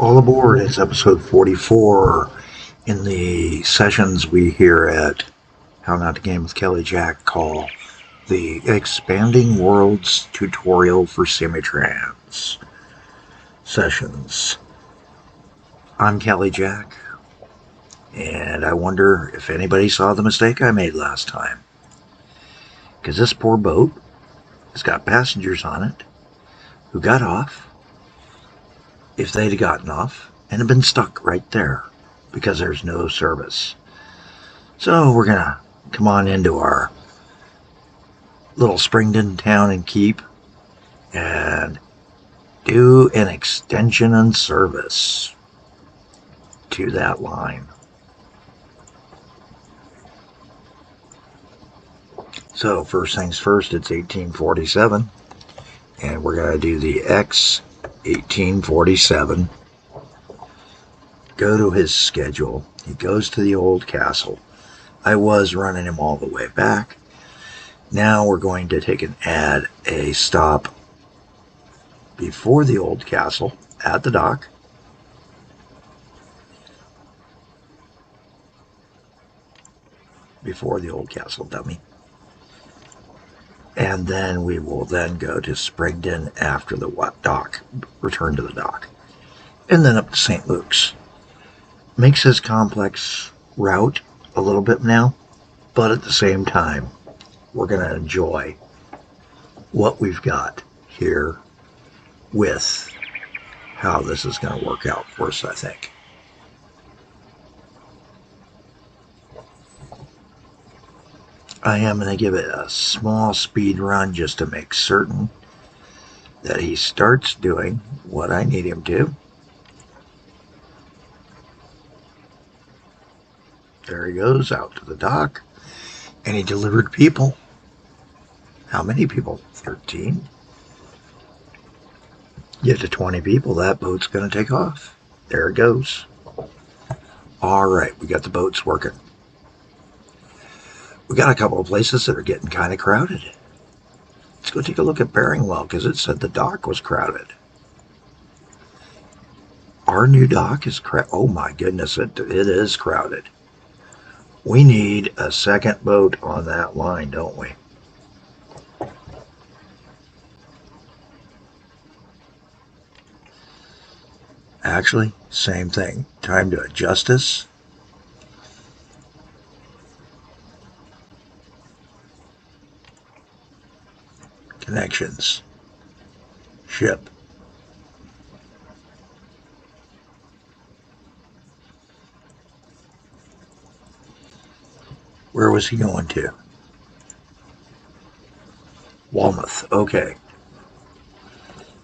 All aboard, it's episode 44 in the sessions we here at How Not to Game with Kelly Jack call the Expanding Worlds Tutorial for Semi-Trans sessions. I'm Kelly Jack, and I wonder if anybody saw the mistake I made last time. Because this poor boat has got passengers on it who got off, if they'd gotten off, and have been stuck right there because there's no service. So we're gonna come on into our little Springdon town and keep and do an extension and service to that line. So first things first, it's 1847, and we're gonna do the X 1847. Go to his schedule. He goes to the old castle. I was running him all the way back. Now we're going to take and add a stop before the old castle at the dock. Before the old castle, dummy. And then we will then go to Springdon after the dock, return to the dock, and then up to St. Luke's. Makes this complex route a little bit now, but at the same time, we're going to enjoy what we've got here with how this is going to work out for us, I think. I am going to give it a small speed run just to make certain that he starts doing what I need him to. There he goes out to the dock, and he delivered people. How many people? 13. Get to 20 people, that boat's going to take off. There it goes. All right, we got the boats working. We got a couple of places that are getting kind of crowded. Let's go take a look at Bearingwell because it said the dock was crowded. Our new dock is crowded. Oh my goodness, it is crowded. We need a second boat on that line, don't we? Actually, same thing. Time to adjust this. Connections. Ship. Where was he going to? Walmouth. Okay.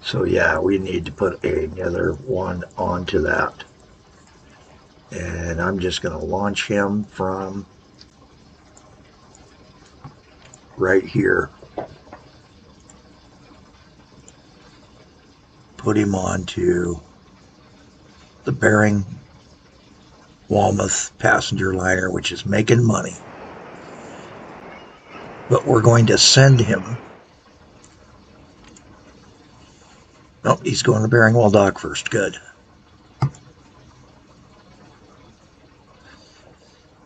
So yeah, we need to put another one onto that. And I'm just going to launch him from right here. Put him onto the Bering Walmouth passenger liner, which is making money. But we're going to send him. Nope, he's going to Beringwell Dock first. Good.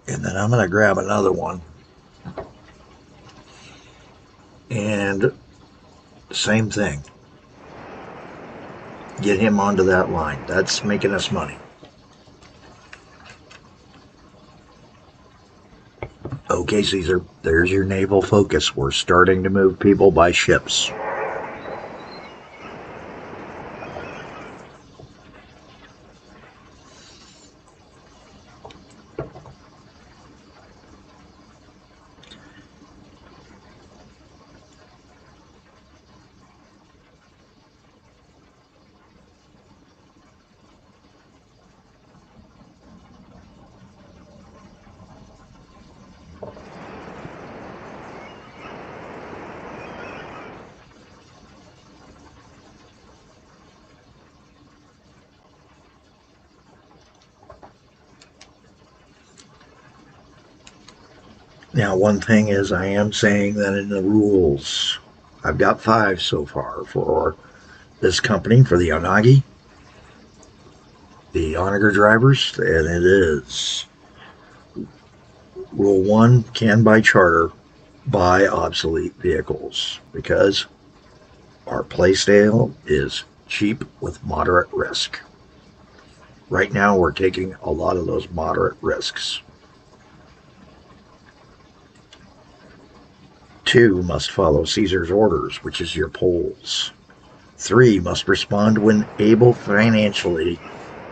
And then I'm going to grab another one. And same thing. Get him onto that line. That's making us money. Okay, Caesar, there's your naval focus. We're starting to move people by ships. Now, one thing is I am saying that in the rules, I've got 5 so far for this company, for the Onagi. the onager drivers, and it is Rule 1, can buy charter, buy obsolete vehicles, because our playstyle is cheap with moderate risk. Right now, we're taking a lot of those moderate risks. 2, must follow Caesar's orders, which is your polls. 3, must respond when able financially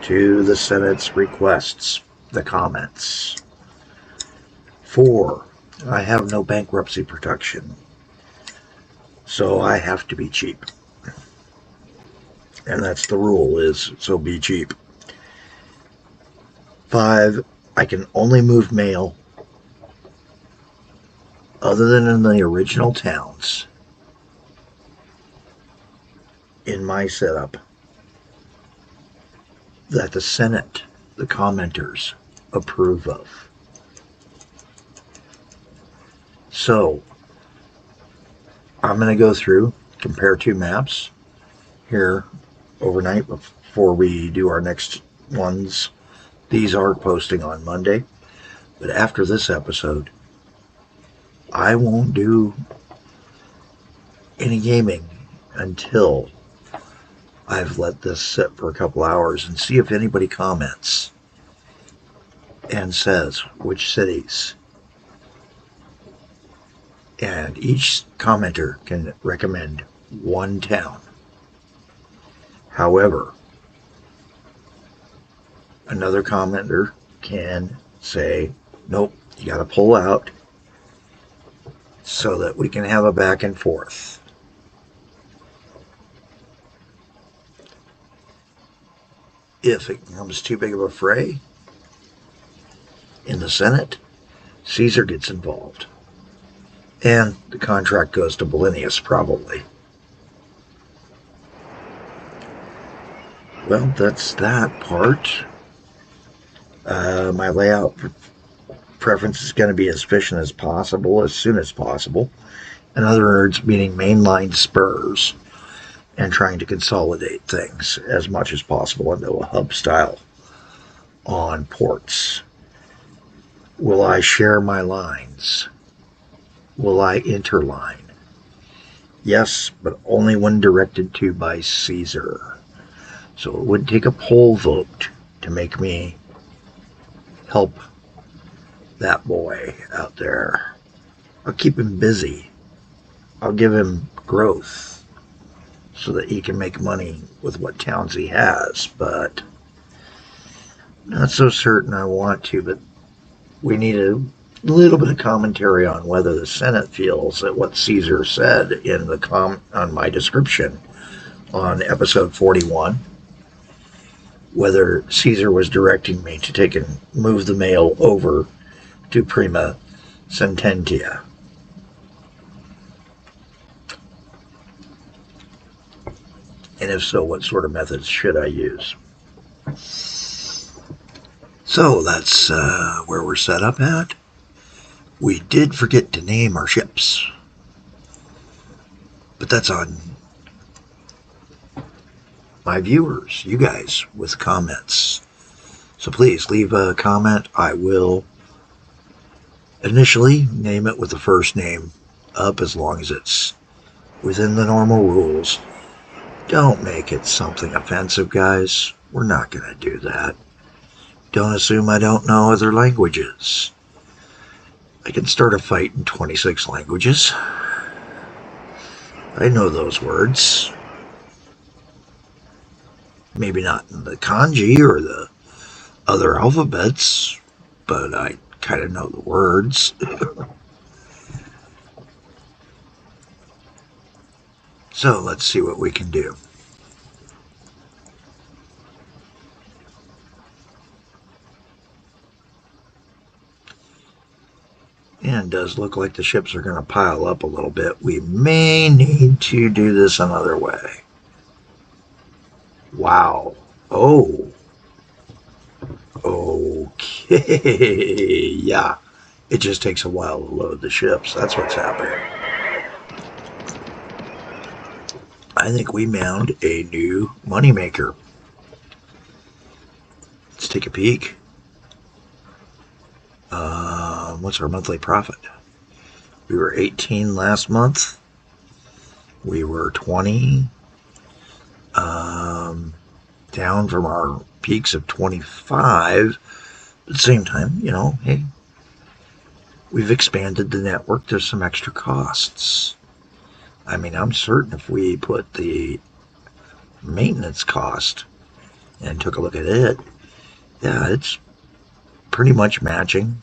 to the Senate's requests, the comments. 4, I have no bankruptcy protection, so I have to be cheap. And that's the rule, is so be cheap. 5, I can only move mail other than in the original towns in my setup that the Senate, the commenters, approve of. So I'm going to go through, compare two maps here overnight before we do our next ones. These are posting on Monday, but after this episode, I won't do any gaming until I've let this sit for a couple hours and see if anybody comments and says which cities. And each commenter can recommend one town. However, another commenter can say, nope, you got to pull out, so that we can have a back and forth. If it becomes too big of a fray in the Senate, Caesar gets involved. And the contract goes to Bellinius, probably. Well, that's that part. My layout preference is going to be as efficient as possible, as soon as possible. In other words, meaning mainline spurs and trying to consolidate things as much as possible into a hub style on ports. Will I share my lines? Will I interline? Yes, but only when directed to by Caesar. So it would take a poll vote to make me help that boy out there. I'll keep him busy. I'll give him growth so that he can make money with what towns he has, but not so certain I want to. But we need a little bit of commentary on whether the Senate feels that what Caesar said in the on my description on episode 41, whether Caesar was directing me to take and move the mail over to Prima Sententia. And if so, what sort of methods should I use? So that's where we're set up at. We did forget to name our ships, but that's on my viewers, you guys, with comments. So please leave a comment. I will initially name it with the first name up, as long as it's within the normal rules. Don't make it something offensive, guys. We're not going to do that. Don't assume I don't know other languages. I can start a fight in 26 languages. I know those words. Maybe not in the kanji or the other alphabets, but I kind of know the words. So let's see what we can do. And it does look like the ships are going to pile up a little bit. We may need to do this another way. Wow. Oh. Okay. Yeah. It just takes a while to load the ships. That's what's happening. I think we found a new moneymaker. Let's take a peek. What's our monthly profit? We were 18 last month. We were 20. Down from our peaks of 25. At the same time, hey, we've expanded the network. There's some extra costs. I mean, I'm certain if we put the maintenance cost and took a look at it, yeah, it's pretty much matching.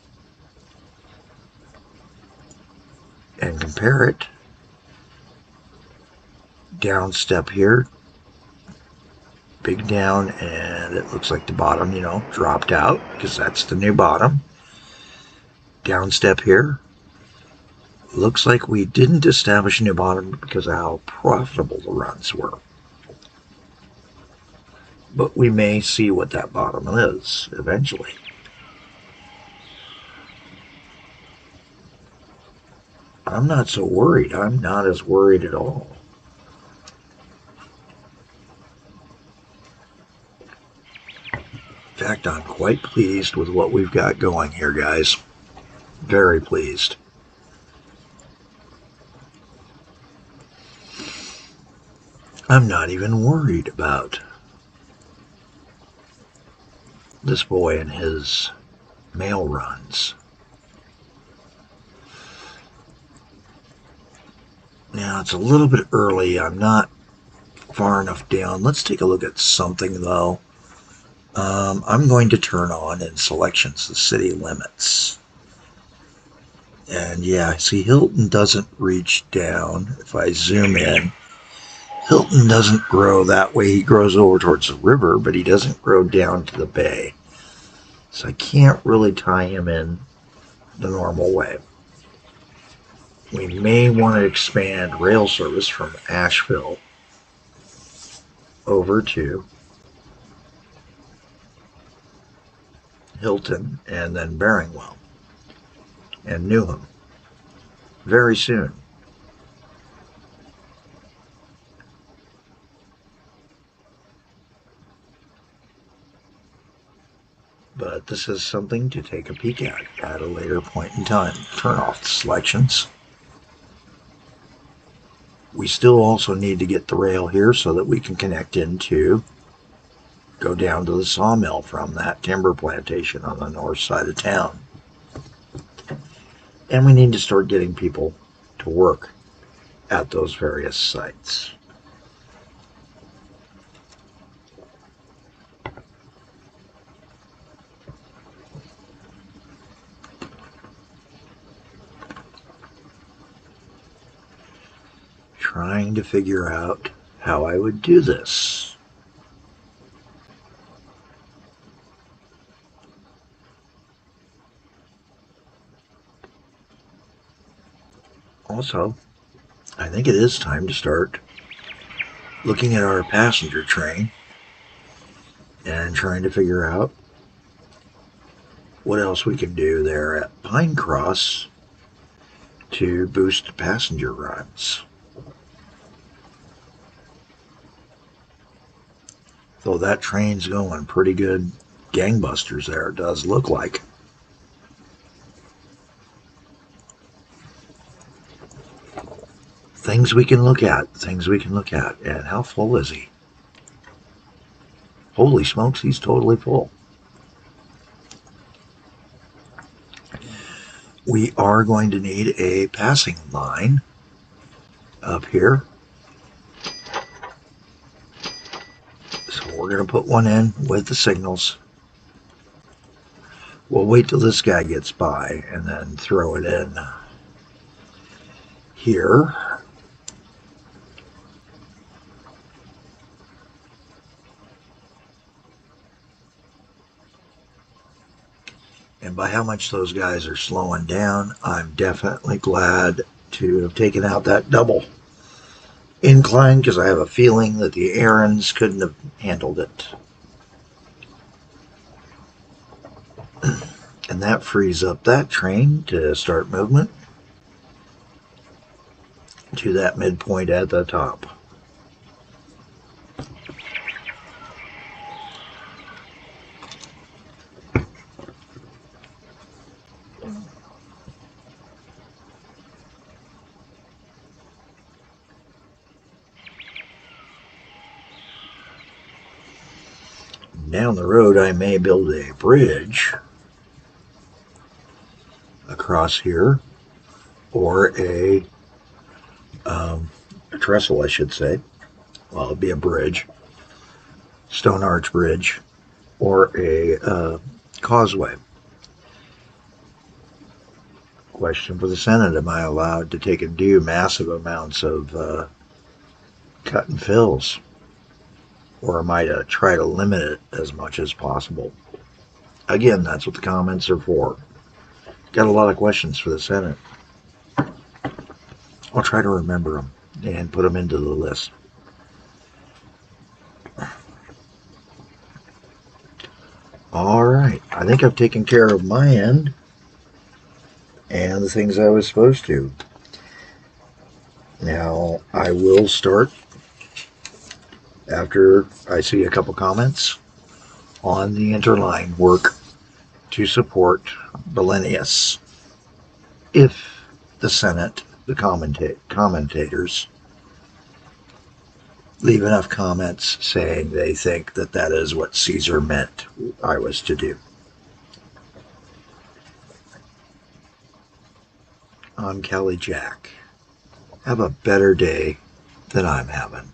And compare it. Down step here. Big down, and it looks like the bottom, dropped out because that's the new bottom. Down step here. Looks like we didn't establish a new bottom because of how profitable the runs were. But we may see what that bottom is eventually. I'm not so worried. I'm not as worried at all. In fact, I'm quite pleased with what we've got going here, guys. Very pleased. I'm not even worried about this boy and his mail runs. Now, it's a little bit early. I'm not far enough down. Let's take a look at something, though. I'm going to turn on in selections the city limits. And yeah, see, Hilton doesn't reach down. If I zoom in, Hilton doesn't grow that way. He grows over towards the river, but he doesn't grow down to the bay. So I can't really tie him in the normal way. We may want to expand rail service from Asheville over to Hilton and then Barringwell and Newham very soon. But this is something to take a peek at a later point in time. Turn off the selections. We still also need to get the rail here so that we can connect into, go down to the sawmill from that timber plantation on the north side of town. And we need to start getting people to work at those various sites. Trying to figure out how I would do this. Also, I think it is time to start looking at our passenger train and trying to figure out what else we can do there at Pine Cross to boost passenger runs. Though that train's going pretty good gangbusters there, it does look like. Things we can look at. And how full is he? Holy smokes, he's totally full. We are going to need a passing line up here. So we're going to put one in with the signals. We'll wait till this guy gets by and then throw it in here. And by how much those guys are slowing down, I'm definitely glad to have taken out that double incline because I have a feeling that the Aarons couldn't have handled it. And that frees up that train to start movement to that midpoint at the top. Down the road, I may build a bridge across here, or a trestle, I should say. Well, it'd be a bridge, stone arch bridge, or a causeway. Question for the Senate: am I allowed to take and do massive amounts of cut and fills, or am I to try to limit it as much as possible? Again, that's what the comments are for. Got a lot of questions for the Senate. I'll try to remember them and put them into the list. All right, I think I've taken care of my end and the things I was supposed to. Now, I will start, after I see a couple comments, on the interline work to support Belenius. If the Senate, the commentators, leave enough comments saying they think that that is what Caesar meant I was to do. I'm Kelly Jack. Have a better day than I'm having.